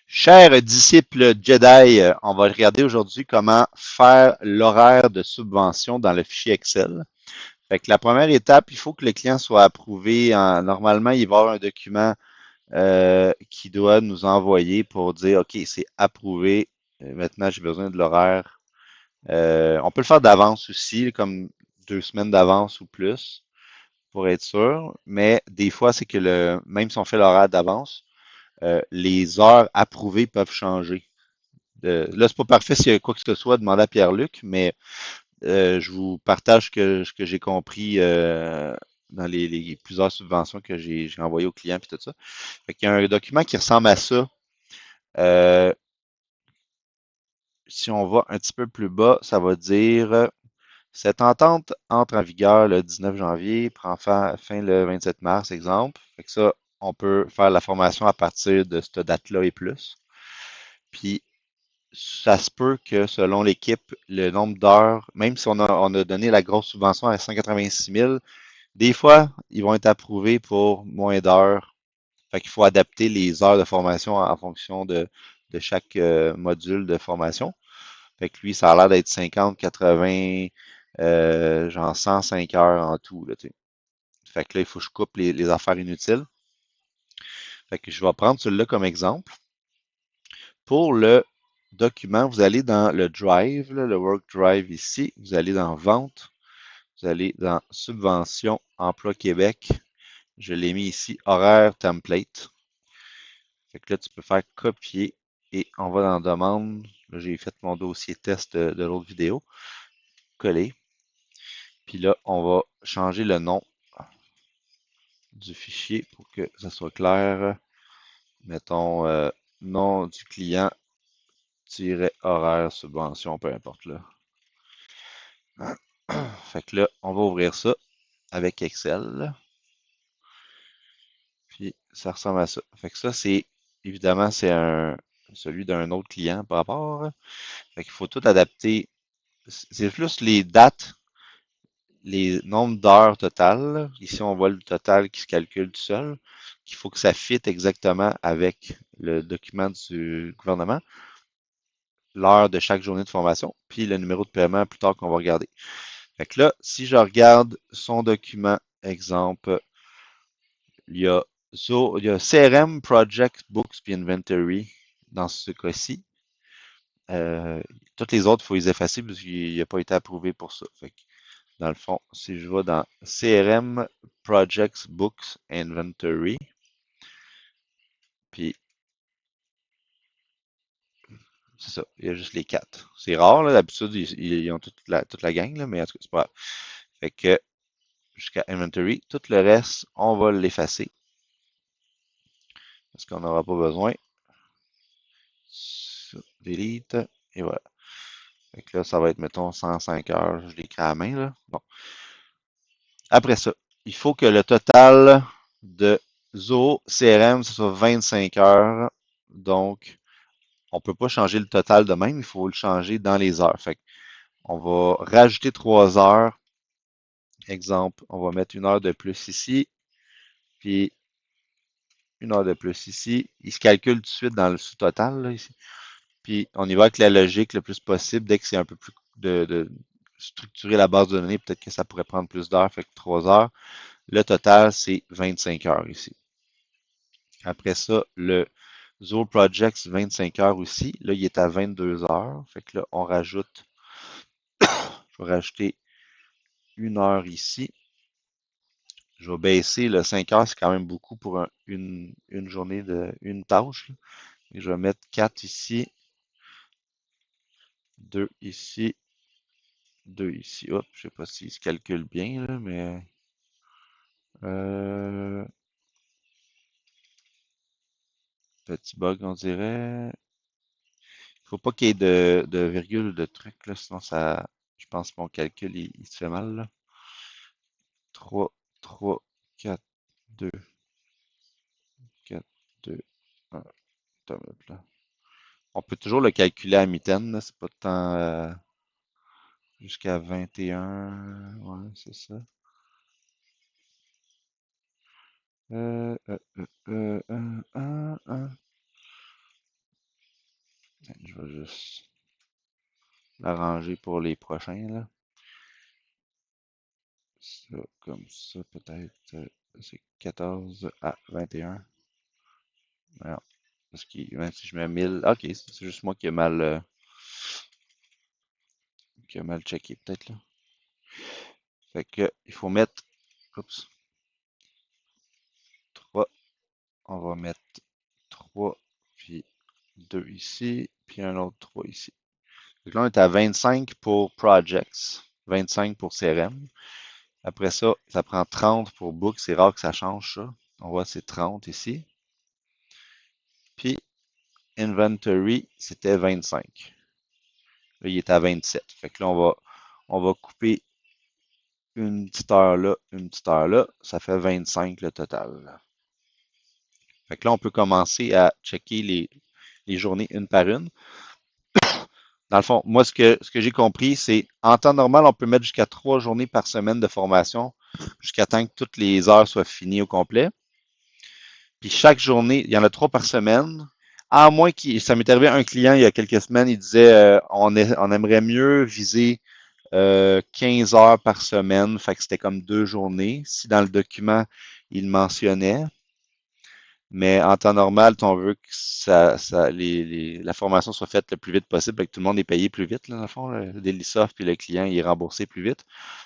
Chers disciples Jedi, on va regarder aujourd'hui comment faire l'horaire de subvention dans le fichier Excel. Fait que la première étape, il faut que le client soit approuvé. Normalement, il va y avoir un document qui doit nous envoyer pour dire, OK, c'est approuvé. Maintenant, j'ai besoin de l'horaire. On peut le faire d'avance aussi, comme 2 semaines d'avance ou plus, pour être sûr. Mais des fois, c'est que même si on fait l'horaire d'avance, les heures approuvées peuvent changer. Là, c'est pas parfait s'il y a quoi que ce soit, demandez à Pierre-Luc, mais je vous partage ce que j'ai compris dans les plusieurs subventions que j'ai envoyées aux clients et tout ça. Fait qu'il y a un document qui ressemble à ça. Euh, si on va un petit peu plus bas, ça va dire cette entente entre en vigueur le 19 janvier, prend fin le 27 mars, exemple. Fait que ça, on peut faire la formation à partir de cette date-là et plus. Puis ça se peut que selon l'équipe, le nombre d'heures, même si on a donné la grosse subvention à 186 000, des fois, ils vont être approuvés pour moins d'heures. Fait qu'il faut adapter les heures de formation en fonction de chaque module de formation. Fait que lui, ça a l'air d'être 50, 80, genre 105 heures en tout. Là, tu sais. Fait que là, il faut que je coupe les affaires inutiles. Fait que je vais prendre celui-là comme exemple. Pour le document, vous allez dans le Drive, là, le Work Drive ici. Vous allez dans Vente. Vous allez dans Subvention, Emploi Québec. Je l'ai mis ici, Horaire Template. Fait que là, tu peux faire copier et on va dans Demande. Là, j'ai fait mon dossier test de l'autre vidéo. Coller. Puis là, on va changer le nom du fichier pour que ça soit clair. Mettons nom du client, horaire, subvention, peu importe là. Fait que là, on va ouvrir ça avec Excel. Puis ça ressemble à ça. Fait que ça, évidemment, c'est celui d'un autre client par rapport. Fait qu'il faut tout adapter. C'est plus les dates, les nombres d'heures totales. Ici, on voit le total qui se calcule tout seul. Qu'il faut que ça fitte exactement avec le document du gouvernement, l'heure de chaque journée de formation, puis le numéro de paiement plus tard qu'on va regarder. Fait que là, si je regarde son document, exemple, il y a, il y a CRM, Project, Books, puis Inventory dans ce cas-ci. Euh, Toutes les autres, il faut les effacer parce qu'il n'a pas été approuvé pour ça. Fait que, dans le fond, si je vais dans CRM, Projects, Books, Inventory, puis c'est ça, il y a juste les quatre. C'est rare, là, d'habitude, ils ont toute la gang, là, mais en tout cas, c'est pas grave. Fait que jusqu'à Inventory, tout le reste, on va l'effacer parce qu'on n'aura pas besoin. Delete, et voilà. Fait que là, ça va être, mettons, 105 heures. Je l'écris à la main, là. Bon. Après ça, il faut que le total de Zoho CRM, ce soit 25 heures. Donc, on ne peut pas changer le total de même, il faut le changer dans les heures. Fait on va rajouter 3 heures. Exemple, on va mettre 1 heure de plus ici, puis 1 heure de plus ici. Il se calcule tout de suite dans le sous-total, là, ici. Puis on y va avec la logique le plus possible. Dès que c'est un peu plus de structurer la base de données, peut-être que ça pourrait prendre plus d'heures, fait que 3 heures. Le total, c'est 25 heures ici. Après ça, le Zoho Projects 25 heures aussi. Là, il est à 22 heures. Fait que là, on rajoute, je vais rajouter 1 heure ici. Je vais baisser le 5 heures, c'est quand même beaucoup pour une journée une tâche. Et je vais mettre 4 ici, 2 ici, 2 ici. Hop, je sais pas s'il se calcule bien, là, mais euh, petit bug, on dirait. Faut pas qu'il y ait de virgule ou de truc, là, sinon ça, je pense que mon calcul, il se fait mal, là. 3, 3, 4, 2, 4, 2, 1. Attends une minute, là. On peut toujours le calculer à mitaine, là, c'est pas tant jusqu'à 21. Ouais, c'est ça. Euh, euh, euh, euh, euh, euh, Je vais juste l'arranger pour les prochains, là. Ça, comme ça, peut-être. C'est 14 à 21. Alors, parce que même si je mets 1000, ok, c'est juste moi qui a mal checké, peut-être, là. Fait que, il faut mettre, oups, 3. On va mettre 3, puis 2 ici, puis un autre 3 ici. Donc là, on est à 25 pour Projects, 25 pour CRM. Après ça, ça prend 30 pour Book. C'est rare que ça change ça. On voit c'est 30 ici. Puis Inventory, c'était 25. Là, il est à 27. Fait que là, on va couper une petite heure là, une petite heure là. Ça fait 25 le total. Fait que là, on peut commencer à checker les journées une par une. Dans le fond, moi, ce que j'ai compris, c'est en temps normal, on peut mettre jusqu'à 3 journées par semaine de formation, jusqu'à temps que toutes les heures soient finies au complet. Puis chaque journée, il y en a 3 par semaine. À moins qu'il, ça m'est arrivé un client il y a quelques semaines, il disait on aimerait mieux viser 15 heures par semaine, fait que c'était comme 2 journées. Si dans le document, il mentionnait, mais en temps normal, on veut que la formation soit faite le plus vite possible, et que tout le monde est payé plus vite, là, dans le fond. L'Elisoft puis le client, il est remboursé plus vite.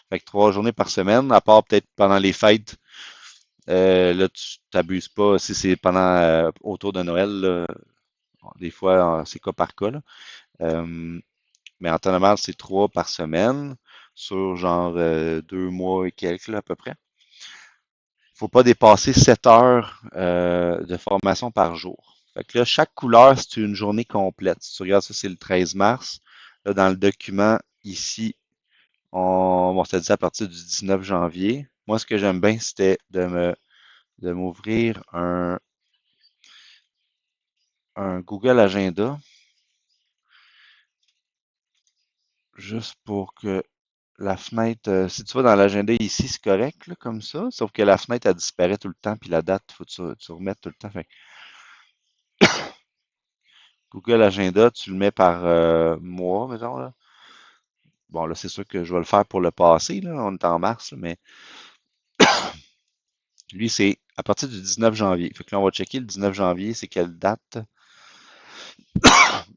Fait que 3 journées par semaine, à part peut-être pendant les fêtes, là, tu t'abuses pas. Si c'est pendant autour de Noël, là, bon, des fois, c'est cas par cas, là. Euh, mais en temps normal, c'est 3 par semaine sur genre 2 mois et quelques, là, à peu près. Faut pas dépasser 7 heures de formation par jour. Fait que là, chaque couleur, c'est une journée complète. Si tu regardes ça, c'est le 13 mars. Là, dans le document, ici, on s'est dit à partir du 19 janvier. Moi, ce que j'aime bien, c'était de m'ouvrir un Google Agenda, juste pour que la fenêtre, si tu vas dans l'agenda ici, c'est correct, là, comme ça, sauf que la fenêtre, elle disparaît tout le temps, puis la date, il faut que tu remettes tout le temps. Fait que Google Agenda, tu le mets par mois, mettons, là. Bon, là, c'est sûr que je vais le faire pour le passé, là, on est en mars, là, mais lui, c'est à partir du 19 janvier. Fait que là, on va checker le 19 janvier, c'est quelle date?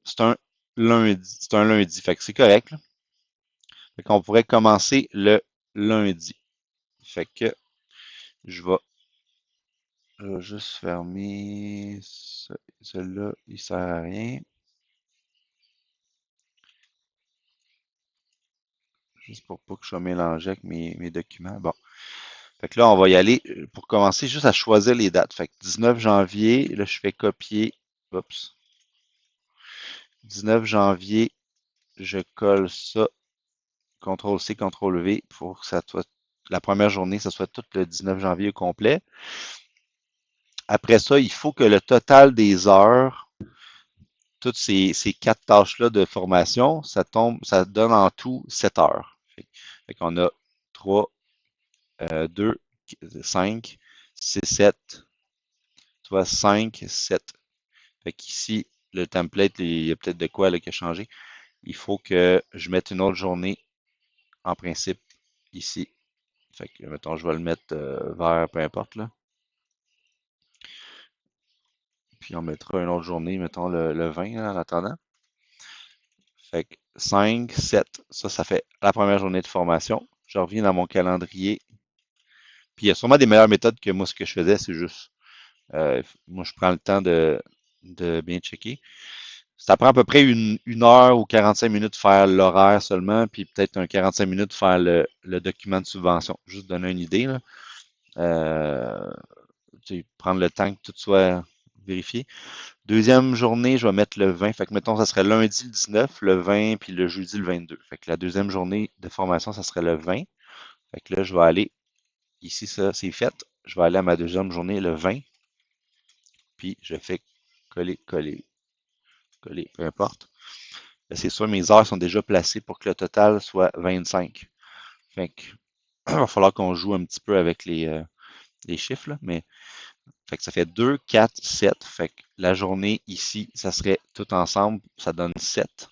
C'est un lundi. C'est un lundi, fait que c'est correct, là. Fait qu'on pourrait commencer le lundi. Fait que je vais juste fermer celui-là, il sert à rien. Juste pour pas que je sois mélangé avec mes documents. Bon. Fait que là, on va y aller pour commencer juste à choisir les dates. Fait que 19 janvier, là, je fais copier. Oups. 19 janvier, je colle ça. CTRL-C, CTRL-V pour que ça soit la première journée, ça soit tout le 19 janvier au complet. Après ça, il faut que le total des heures, toutes ces 4 tâches-là de formation, ça donne en tout 7 heures. Fait qu'on a 3, 2, 5, 6, 7, tu vois, 5, 7. Fait qu'ici, le template, il y a peut-être de quoi là, qui a changé. Il faut que je mette une autre journée, en principe, ici. Fait que, mettons, je vais le mettre vert, peu importe, là. Puis on mettra une autre journée, mettons le 20 là, en attendant. Fait que 5, 7, ça fait la première journée de formation. Je reviens dans mon calendrier. Puis il y a sûrement des meilleures méthodes que moi, ce que je faisais, c'est juste, moi, je prends le temps de bien checker. Ça prend à peu près une heure ou 45 minutes de faire l'horaire seulement, puis peut-être un 45 minutes de faire le document de subvention. Juste donner une idée, là. Euh, prendre le temps que tout soit vérifié. Deuxième journée, je vais mettre le 20. Fait que, mettons, ça serait lundi le 19, le 20, puis le jeudi le 22. Fait que la deuxième journée de formation, ça serait le 20. Fait que là, je vais aller, ici, ça, c'est fait. Je vais aller à ma deuxième journée le 20, puis je fais coller, coller, coller, peu importe. Là, c'est sûr, mes heures sont déjà placées pour que le total soit 25. Fait que, il va falloir qu'on joue un petit peu avec les chiffres, là, mais fait que ça fait 2, 4, 7. Fait que la journée ici, ça serait tout ensemble, ça donne 7.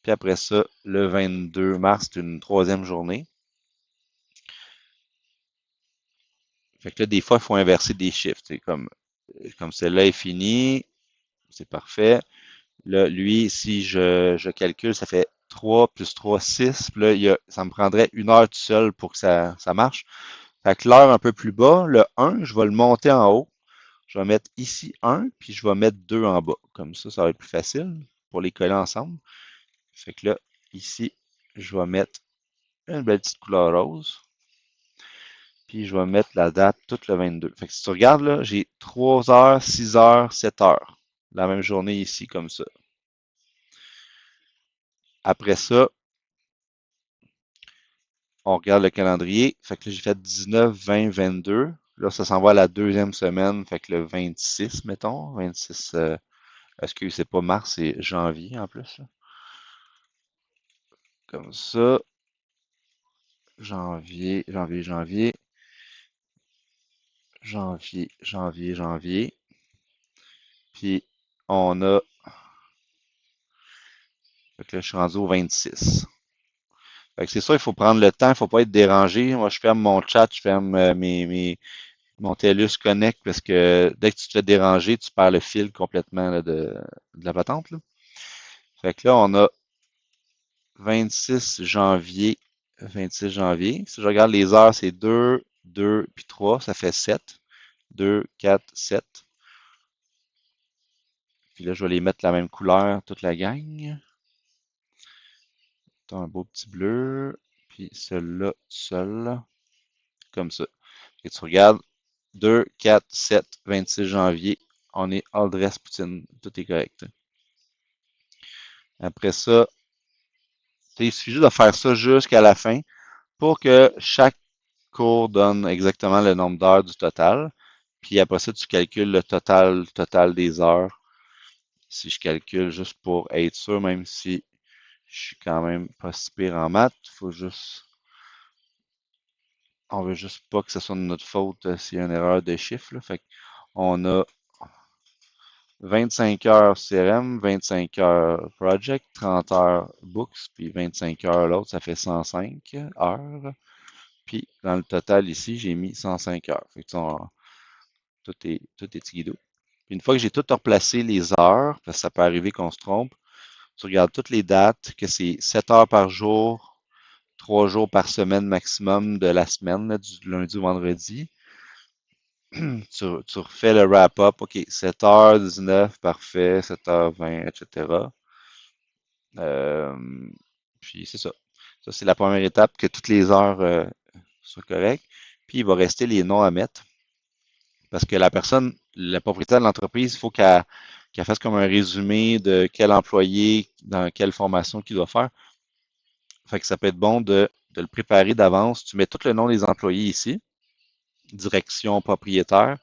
Puis après ça, le 22 mars, c'est une troisième journée. Fait que là, des fois, il faut inverser des chiffres. C'est comme celle-là est finie, c'est parfait. Là, lui, si je calcule, ça fait 3 plus 3, 6. Puis là, ça me prendrait 1 heure tout seul pour que ça marche. Fait que l'heure un peu plus bas, le 1, je vais le monter en haut. Je vais mettre ici 1, puis je vais mettre 2 en bas. Comme ça va être plus facile pour les coller ensemble. Fait que là, ici, je vais mettre une belle petite couleur rose. Puis je vais mettre la date toute le 22. Fait que si tu regardes là, j'ai 3 heures, 6 heures, 7 heures. La même journée ici, comme ça. Après ça, on regarde le calendrier. Fait que là, j'ai fait 19, 20, 22. Là, ça s'en va à la deuxième semaine. Fait que le 26, mettons. 26, est-ce que c'est pas mars, c'est janvier en plus, là. Comme ça. Janvier, janvier, janvier. Janvier, janvier, janvier. Puis, on a. Fait que là, je suis rendu au 26. Fait que c'est ça, il faut prendre le temps, il ne faut pas être dérangé. Moi, je ferme mon chat, je ferme mon TLUS Connect parce que dès que tu te fais déranger, tu perds le fil complètement là, de la patente, là. Fait que là, on a 26 janvier. 26 janvier. Si je regarde les heures, c'est 2, 2 puis 3, ça fait 7. 2, 4, 7. Puis là, je vais les mettre la même couleur, toute la gang. T'as un beau petit bleu. Puis celui-là, seul, comme ça. Et tu regardes, 2, 4, 7, 26 janvier. On est all dress poutine. Tout est correct. Après ça, il suffit juste de faire ça jusqu'à la fin pour que chaque cours donne exactement le nombre d'heures du total. Puis après ça, tu calcules le total des heures. Si je calcule juste pour être sûr, même si je suis quand même pas si pire en maths, on veut juste pas que ce soit de notre faute s'il y a une erreur de chiffre, là. Fait qu'on a 25 heures CRM, 25 heures Project, 30 heures Books, puis 25 heures l'autre, ça fait 105 heures. Puis dans le total ici, j'ai mis 105 heures. Fait que tout est guido. Puis une fois que j'ai tout replacé les heures, parce que ça peut arriver qu'on se trompe, tu regardes toutes les dates, que c'est 7 heures par jour, 3 jours par semaine maximum de la semaine, là, du lundi au vendredi. Tu refais le wrap-up, OK, 7h19, parfait, 7h20, etc. Euh, puis c'est ça. Ça, c'est la première étape, que toutes les heures soient correctes. Puis il va rester les noms à mettre. Parce que la personne, le propriétaire de l'entreprise, il faut qu'elle fasse comme un résumé de quel employé, dans quelle formation qu'il doit faire. Fait que ça peut être bon de le préparer d'avance. Tu mets tout le nom des employés ici, direction propriétaire.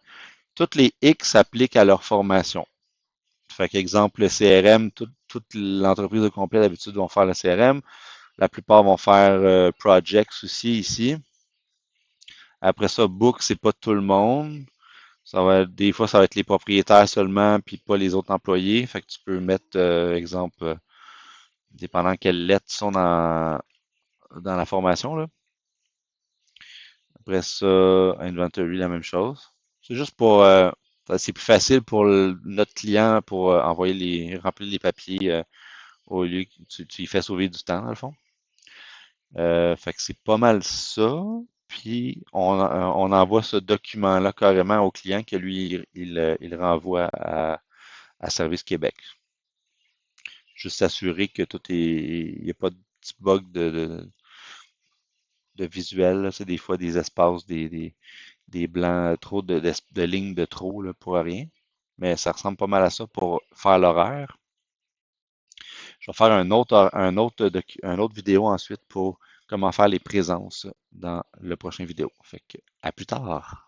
Toutes les X s'appliquent à leur formation. Fait qu'exemple, le CRM, toute l'entreprise au complet d'habitude vont faire le CRM. La plupart vont faire projects aussi ici. Après ça, book, c'est pas tout le monde. Des fois, ça va être les propriétaires seulement, puis pas les autres employés. Fait que tu peux mettre, exemple, dépendant quelles lettres sont dans la formation, là. Après ça, inventory, la même chose. C'est juste c'est plus facile pour notre client pour remplir les papiers au lieu que tu y fais sauver du temps, dans le fond. Fait que c'est pas mal ça. Puis, on envoie ce document-là carrément au client que lui, il renvoie à Service Québec. Juste s'assurer que tout il n'y a pas de petit bug de visuel, là. C'est des fois des espaces, des blancs, trop de lignes de trop là, pour rien. Mais ça ressemble pas mal à ça pour faire l'horaire. Je vais faire un autre vidéo ensuite pour comment faire les présences dans le prochain vidéo. Fait que, à plus tard.